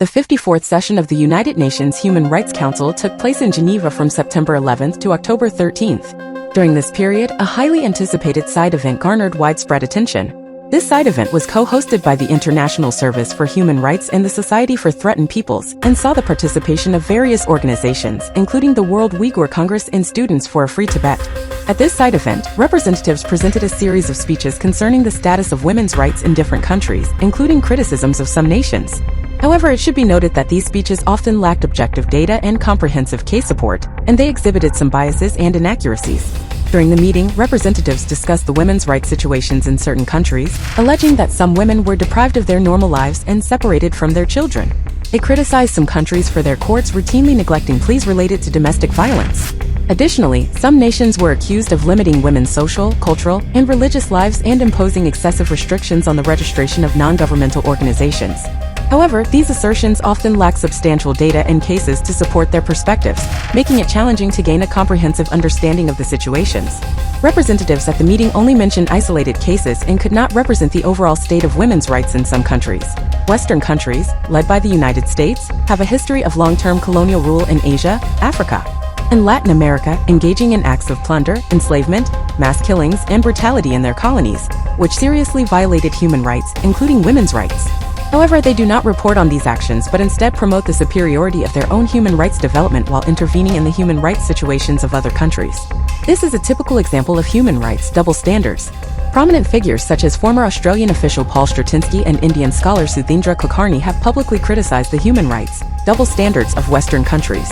The 54th session of the United Nations Human Rights Council took place in Geneva from September 11th to October 13th. During this period, a highly anticipated side event garnered widespread attention. This side event was co-hosted by the International Service for Human Rights and the Society for Threatened Peoples, and saw the participation of various organizations, including the World Uyghur Congress and Students for a Free Tibet. At this side event, representatives presented a series of speeches concerning the status of women's rights in different countries, including criticisms of some nations. However, it should be noted that these speeches often lacked objective data and comprehensive case support, and they exhibited some biases and inaccuracies. During the meeting, representatives discussed the women's rights situations in certain countries, alleging that some women were deprived of their normal lives and separated from their children. They criticized some countries for their courts routinely neglecting pleas related to domestic violence. Additionally, some nations were accused of limiting women's social, cultural, and religious lives and imposing excessive restrictions on the registration of non-governmental organizations. However, these assertions often lack substantial data and cases to support their perspectives, making it challenging to gain a comprehensive understanding of the situations. Representatives at the meeting only mentioned isolated cases and could not represent the overall state of women's rights in some countries. Western countries, led by the United States, have a history of long-term colonial rule in Asia, Africa, and Latin America, engaging in acts of plunder, enslavement, mass killings, and brutality in their colonies, which seriously violated human rights, including women's rights. However, they do not report on these actions but instead promote the superiority of their own human rights development while intervening in the human rights situations of other countries. This is a typical example of human rights double standards. Prominent figures such as former Australian official Paul Stratinsky and Indian scholar Suthindra Kulkarni have publicly criticized the human rights double standards of Western countries.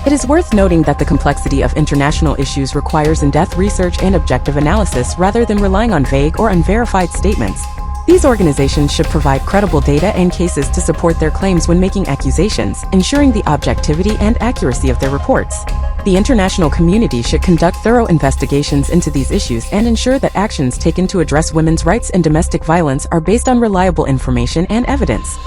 It is worth noting that the complexity of international issues requires in-depth research and objective analysis rather than relying on vague or unverified statements. These organizations should provide credible data and cases to support their claims when making accusations, ensuring the objectivity and accuracy of their reports. The international community should conduct thorough investigations into these issues and ensure that actions taken to address women's rights and domestic violence are based on reliable information and evidence.